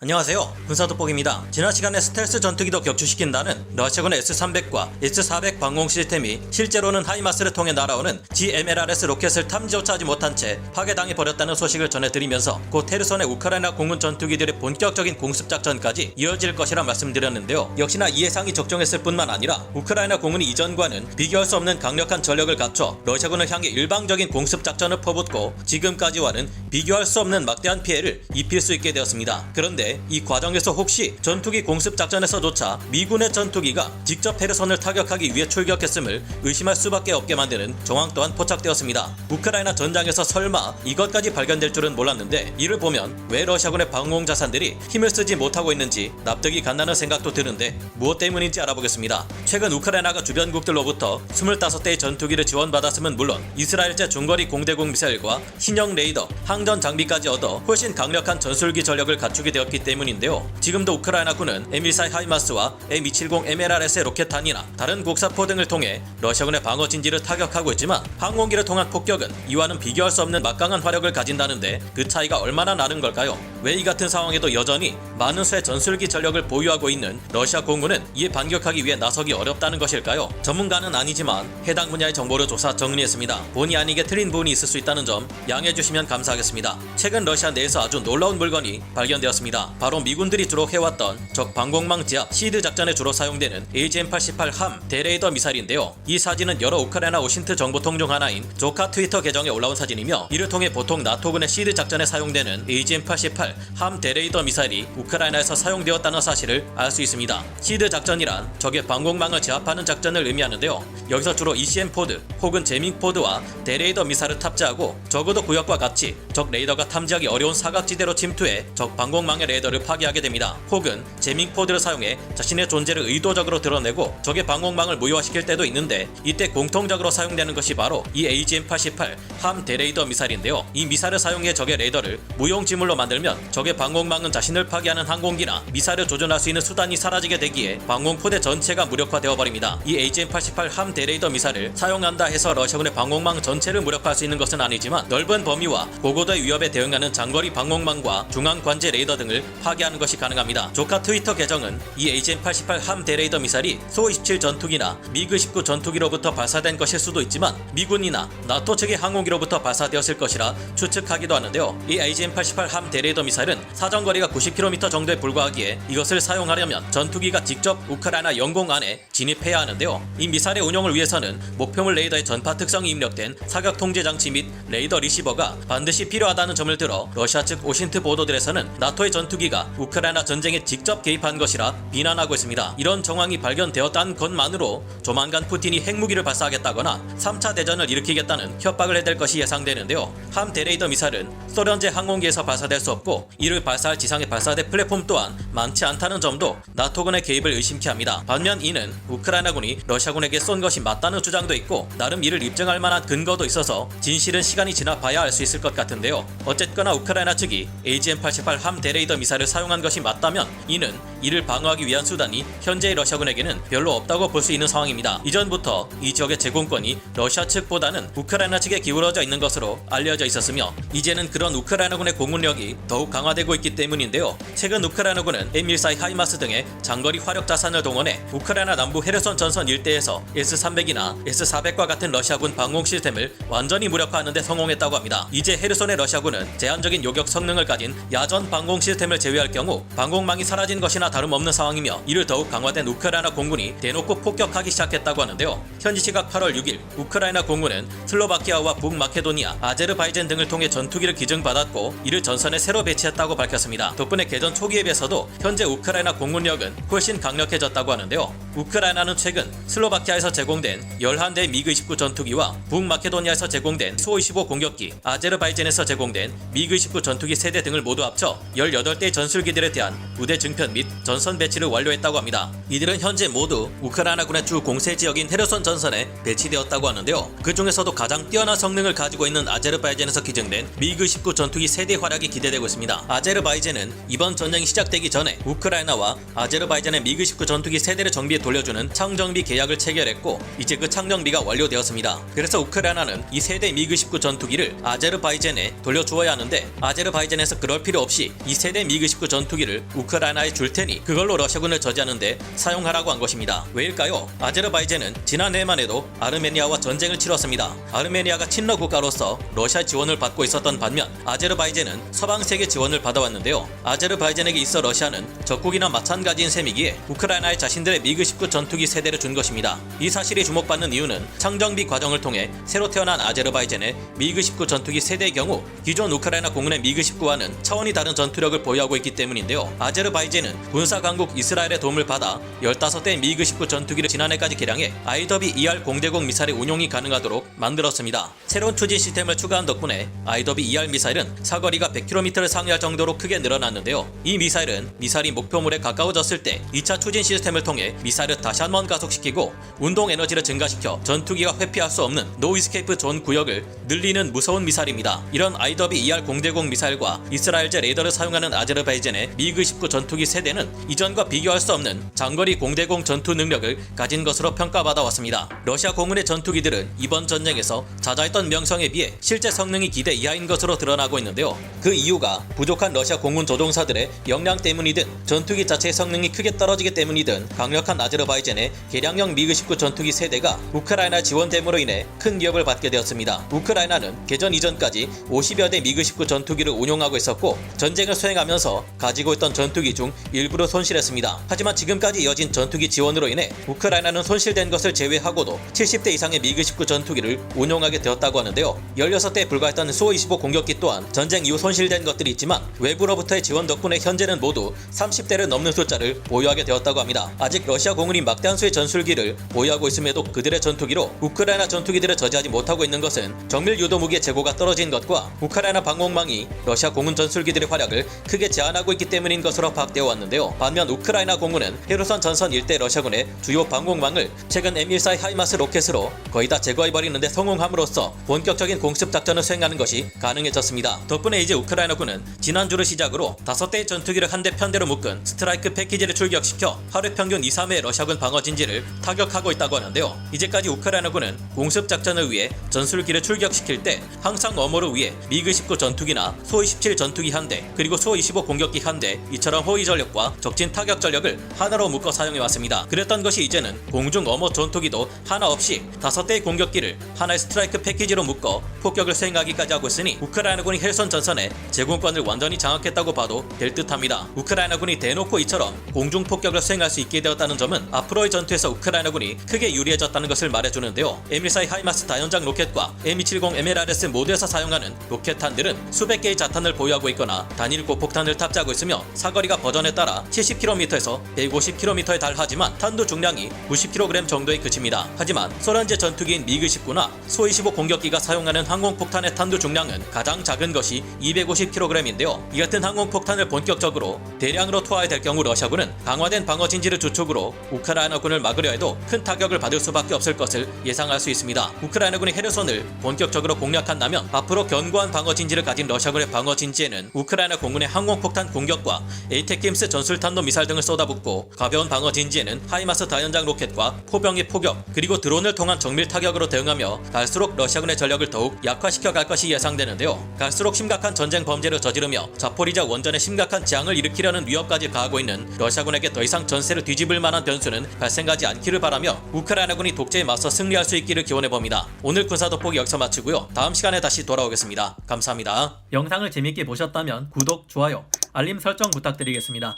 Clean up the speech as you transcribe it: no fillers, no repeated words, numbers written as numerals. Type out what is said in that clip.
안녕하세요, 군사돋보기입니다. 지난 시간에 스텔스 전투기도 격추시킨다는 러시아군의 S-300과 S-400 방공 시스템이 실제로는 하이마스를 통해 날아오는 GMLRS 로켓을 탐지조차 하지 못한 채 파괴당해 버렸다는 소식을 전해드리면서 곧 헤르손의 우크라이나 공군 전투기들의 본격적인 공습작전까지 이어질 것이라 말씀드렸는데요. 역시나 이 예상이 적정했을 뿐만 아니라 우크라이나 공군이 이전과는 비교할 수 없는 강력한 전력을 갖춰 러시아군을 향해 일방적인 공습작전을 퍼붓고 지금까지와는 비교할 수 없는 막대한 피해를 입힐 수 있게 되었습니다. 그런데 이 과정에서 혹시 전투기 공습작전에서조차 미군의 전투기가 직접 헤르손을 타격하기 위해 출격했음을 의심할 수밖에 없게 만드는 정황 또한 포착되었습니다. 우크라이나 전장에서 설마 이것까지 발견될 줄은 몰랐는데, 이를 보면 왜 러시아군의 방공 자산들이 힘을 쓰지 못하고 있는지 납득이 간다는 생각도 드는데 무엇 때문인지 알아보겠습니다. 최근 우크라이나가 주변국들로부터 25대의 전투기를 지원받았음은 물론 이스라엘제 중거리 공대공 미사일과 신형 레이더, 항전 장비까지 얻어 훨씬 강력한 전술기 전력을 갖추게 되었기 때문인데요. 지금도 우크라이나군은 M14 하이마스와 M270 MLRS의 로켓탄이나 다른 곡사포 등을 통해 러시아군의 방어 진지를 타격하고 있지만, 항공기를 통한 폭격은 이와는 비교할 수 없는 막강한 화력을 가진다는데 그 차이가 얼마나 나는 걸까요? 왜 이 같은 상황에도 여전히 많은 수의 전술기 전력을 보유하고 있는 러시아 공군은 이에 반격하기 위해 나서기 어렵다는 것일까요? 전문가는 아니지만 해당 분야의 정보를 조사 정리했습니다. 본의 아니게 틀린 부분이 있을 수 있다는 점 양해해 주시면 감사하겠습니다. 최근 러시아 내에서 아주 놀라운 물건이 발견되었습니다. 바로 미군들이 주로 해왔던 적 방공망 제압 시드 작전에 주로 사용되는 AGM-88 함 대레이더 미사일인데요. 이 사진은 여러 우크라이나 오신트 정보통 중 하나인 조카 트위터 계정에 올라온 사진이며, 이를 통해 보통 나토군의 시드 작전에 사용되는 AGM-88 함 대레이더 미사일이 우크라이나에서 사용되었다는 사실을 알 수 있습니다. 시드 작전이란 적의 방공망을 제압하는 작전을 의미하는데요. 여기서 주로 ECM 포드 혹은 제밍 포드와 대레이더 미사일을 탑재하고 적어도 구역과 같이 적 레이더가 탐지하기 어려운 사각지대로 침투해 적 방공망의 레이더를 파괴하게 됩니다. 혹은 제밍 포드를 사용해 자신의 존재를 의도적으로 드러내고 적의 방공망을 무효화시킬 때도 있는데, 이때 공통적으로 사용되는 것이 바로 이 AGM-88 함 대레이더 미사일인데요. 이 미사일을 사용해 적의 레이더를 무용지물로 만들면 적의 방공망은 자신을 파괴하는 항공기나 미사일을 조준할 수 있는 수단이 사라지게 되기에 방공포대 전체가 무력화되어 버립니다. 이 AGM-88 함 대레이더 미사일을 사용한다 해서 러시아군의 방공망 전체를 무력화할 수 있는 것은 아니지만, 넓은 범위와 고고도의 위협에 대응하는 장거리 방공망과 중앙 관제 레이더 등을 파괴하는 것이 가능합니다. 조카 트위터 계정은 이 AGM-88 함 대레이더 미사일이 소-27 전투기나 미그-19 전투기로부터 발사된 것일 수도 있지만 미군이나 나토 측의 항공기로부터 발사되었을 것이라 추측하기도 하는데요. 이 AGM-88 함 대레이더 미사일은 사정거리가 90km 정도에 불과하기에 이것을 사용하려면 전투기가 직접 우크라이나 영공 안에 진입해야 하는데요. 이 미사일의 운용을 위해서는 목표물 레이더의 전파 특성이 입력된 사격 통제 장치 및 레이더 리시버가 반드시 필요하다는 점을 들어 러시아 측 오신트 보도들에서는 나토의 전투기가 우크라이나 전쟁에 직접 개입한 것이라 비난하고 있습니다. 이런 정황이 발견되었다는 것만으로 조만간 푸틴이 핵무기를 발사하겠다거나 3차 대전을 일으키겠다는 협박을 해댈 것이 예상되는데요. 함 대레이더 미사일은 소련제 항공기에서 발사될 수 없고, 이를 발사할 지상의 발사대 플랫폼 또한 많지 않다는 점도 나토군의 개입을 의심케 합니다. 반면 이는 우크라이나군이 러시아군에게 쏜 것이 맞다는 주장도 있고, 나름 이를 입증할 만한 근거도 있어서 진실은 시간이 지나 봐야 알 수 있을 것 같은데요. 어쨌거나 우크라이나 측이 AGM-88 함 대레이더 미사일을 사용한 것이 맞다면 이는 이를 방어하기 위한 수단이 현재의 러시아군에게는 별로 없다고 볼 수 있는 상황입니다. 이전부터 이 지역의 제공권이 러시아 측보다는 우크라이나 측에 기울어져 있는 것으로 알려져 있었으며, 이제는 그런 우크라이나군의 공군력이 더욱 강화되고 있기 때문인데요. 최근 우크라이나군은 M14 하이마스 등의 장거리 화력 자산을 동원해 우크라이나 남부 헤르손 전선 일대에서 S-300이나 S-400과 같은 러시아군 방공 시스템을 완전히 무력화하는 데 성공했다고 합니다. 이제 헤르손의 러시아군은 제한적인 요격 성능을 가진 야전 방공 시스템을 제외할 경우 방공망이 사라진 것이나 다름없는 상황이며, 이를 더욱 강화된 우크라이나 공군이 대놓고 폭격하기 시작했다고 하는데요. 현지 시각 8월 6일 우크라이나 공군은 슬로바키아와 북마케도니아, 아제르바이잔 등을 통해 전투기를 기증받았고, 이를 전선에 새로 배치했다고 밝혔습니다. 덕분에 개전 초기에 비해서도 현재 우크라이나 공군력은 훨씬 강력해졌다고 하는데요. 우크라이나는 최근 슬로바키아에서 제공된 11대의 미그-29 전투기와 북마케도니아에서 제공된 소-25 공격기, 아제르바이잔에서 제공된 미그-29 전투기 3대 등을 모두 합쳐 18대의 전술기들에 대한 부대 증편 및 전선 배치를 완료했다고 합니다. 이들은 현재 모두 우크라이나군의 주 공세 지역인 헤르손 전선에 배치되었다고 하는데요. 그 중에서도 가장 뛰어난 성능을 가지고 있는 아제르바이잔에서 기증된 미그-19 전투기 3대 활약이 기대되고 있습니다. 아제르바이잔은 이번 전쟁이 시작되기 전에 우크라이나와 아제르바이잔의 미그-19 전투기 3대를 정비해 돌려주는 창정비 계약을 체결했고, 이제 그 창정비가 완료되었습니다. 그래서 우크라이나는 이 3대 미그-19 전투기를 아제르바이잔에 돌려주어야 하는데, 아제르바이잔에서 그럴 필요 없이 이 3대 미그 19 전투기를 우크라이나에 줄 테니 그걸로 러시아군을 저지하는데 사용하라고 한 것입니다. 왜일까요? 아제르바이잔은 지난해만 해도 아르메니아와 전쟁을 치렀습니다. 아르메니아가 친러 국가로서 러시아 지원을 받고 있었던 반면 아제르바이잔은 서방 세계 지원을 받아왔는데요. 아제르바이잔에게 있어 러시아는 적국이나 마찬가지인 셈이기에 우크라이나에 자신들의 미그 19 전투기 세대를 준 것입니다. 이 사실이 주목받는 이유는 창정비 과정을 통해 새로 태어난 아제르바이잔의 미그 19 전투기 세대의 경우 기존 우크라이나 공군의 미그 19와는 차원이 다른 전투력을 보유하고 있기 때문인데요. 아제르바이잔은 군사 강국 이스라엘의 도움을 받아 15대의 미그 19 전투기를 지난해까지 개량해 IW-ER 공대공 미사일의 운용이 가능하도록 만들었습니다. 새로운 추진 시스템을 추가한 덕분에 IW-ER 미사일은 사거리가 100km를 상회할 정도로 크게 늘어났는데요. 이 미사일이 목표물에 가까워졌을 때 2차 추진 시스템을 통해 미사일을 다시 한번 가속시키고 운동 에너지를 증가시켜 전투기가 회피할 수 없는 노 이스케이프 존 구역을 늘리는 무서운 미사일입니다. 이런 IW-ER 공대공 미사일과 이스라엘제 레이더를 사용하는 아제르바이잔의 미그 19 전투기 세대는 이전과 비교할 수 없는 장거리 공대공 전투 능력을 가진 것으로 평가받아 왔습니다. 러시아 공군의 전투기들은 이번 전쟁에서 자자했던 명성에 비해 실제 성능이 기대 이하인 것으로 드러나고 있는데요. 그 이유가 부족한 러시아 공군 조종사들의 역량 때문이든 전투기 자체의 성능이 크게 떨어지기 때문이든 강력한 아제르바이잔의 개량형 미그 19 전투기 세대가 우크라이나 지원됨으로 인해 큰 기업을 받게 되었습니다. 우크라이나는 개전 이전까지 50여 대 미그 19 전투기를 운용하고 있었고 전쟁을 수행하면서 가지고 있던 전투기 중 일부를 손실했습니다. 하지만 지금까지 이어진 전투기 지원으로 인해 우크라이나는 손실된 것을 제외하고도 70대 이상의 미그 19 전투기를 운용하게 되었다고 하는데요. 16대에 불과했던 수-25 공격기 또한 전쟁 이후 손실된 것들이 있지만 외부로부터의 지원 덕분에 현재는 모두 30대를 넘는 숫자를 보유하게 되었다고 합니다. 아직 러시아 공군이 막대한 수의 전술기를 보유하고 있음에도 그들의 전투기로 우크라이나 전투기들을 저지하지 못하고 있는 것은 정밀 유도 무기의 재고가 떨어진 것과 우크라이나 방공망이 러시아 공군 전술기들의 활약을 크게 제한하고 있기 때문인 것으로 파악되어 왔는데요. 반면 우크라이나 공군은 헤르손 전선 일대 러시아군의 주요 방공망을 최근 M14 하이마스 로켓으로 거의 다 제거해버리는데 성공함으로써 본격적인 공습 작전을 수행하는 것이 가능해졌습니다. 덕분에 이제 우크라이나군은 지난주를 시작으로 5대의 전투기를 한 대 편대로 묶은 스트라이크 패키지를 출격시켜 하루 평균 2-3회 러시아군 방어진지를 타격하고 있다고 하는데요. 이제까지 우크라이나군은 공습 작전을 위해 전술기를 출격시킬 때 항상 어모를 위해 미그 19 전투기나 소-27 전투기 한 대, 그리고 소-25 공격기 한 대, 이처럼 호위 전력과 적진 타격 전력을 하나로 묶어 사용해왔습니다. 그랬던 것이 이제는 공중 어모 전투기도 하나 없이 5대의 공격기를 하나의 스트라이크 패키지로 묶어 폭격을 수행하기까지 하고 있으니 우크라이나군이 헬선 전선의 제공권을 완전히 장악했다고 봐도 될 듯합니다. 우크라이나군이 대놓고 이처럼 공중 폭격을 수행할 수 있게 되었다는 점은 앞으로의 전투에서 우크라이나군이 크게 유리해졌다는 것을 말해주는데요. M14 하이마스 다연장 로켓과 M270 MLRS 모두에서 사용하는 로켓탄들은 수백 개의 자탄을 보유하고 있거나 단일 고폭탄을 탑재하고 있으며 사거리가 버전에 따라 70km에서 150km에 달하지만 탄두 중량이 90kg 정도에 그칩니다. 하지만 소련제 전투기인 미그 19나 소-25 공격기가 사용하는 항공폭탄의 탄두 중량은 가장 작은 것이 250kg인데요. 이 같은 항공폭탄을 본격적으로 대량으로 투하해야 될 경우 러시아군은 강화된 방어진지를 주축으로 우크라이나군을 막으려 해도 큰 타격을 받을 수밖에 없을 것을 예상할 수 있습니다. 우크라이나군이 헤르손을 본격적으로 공략한다면 앞으로 견고한 방어진지를 가진 러시아군의 방어진지에는 우크라이나 공군의 항공폭탄 공격과 에이테킴스 전술탄도 미사일 등을 쏟아붓고 가벼운 방어진지에는 하이마스 다연장 로켓과 포병의 포격 그리고 드론을 통한 정밀 타격으로 대응하며 갈수록 러시아군의 전력을 더욱 약화시켜 갈 것이 예상되는데요. 갈수록 심각한 전쟁 범죄를 저지르며 자포리자 원전에 심각한 재앙을 일으키려는 위협까지 가하고 있는 러시아군에게 더 이상 전세를 뒤집을 만한 변수는 발생하지 않기를 바라며 우크라이나군이 독재에 맞서 승리할 수 있기를 기원해봅니다. 오늘 군사 돋보기 여기서 마치고요. 다음 시간에 다시 돌아오겠습니다. 감사합니다. 영상을 재밌게 보셨다면 구독, 좋아요, 알림 설정 부탁드리겠습니다.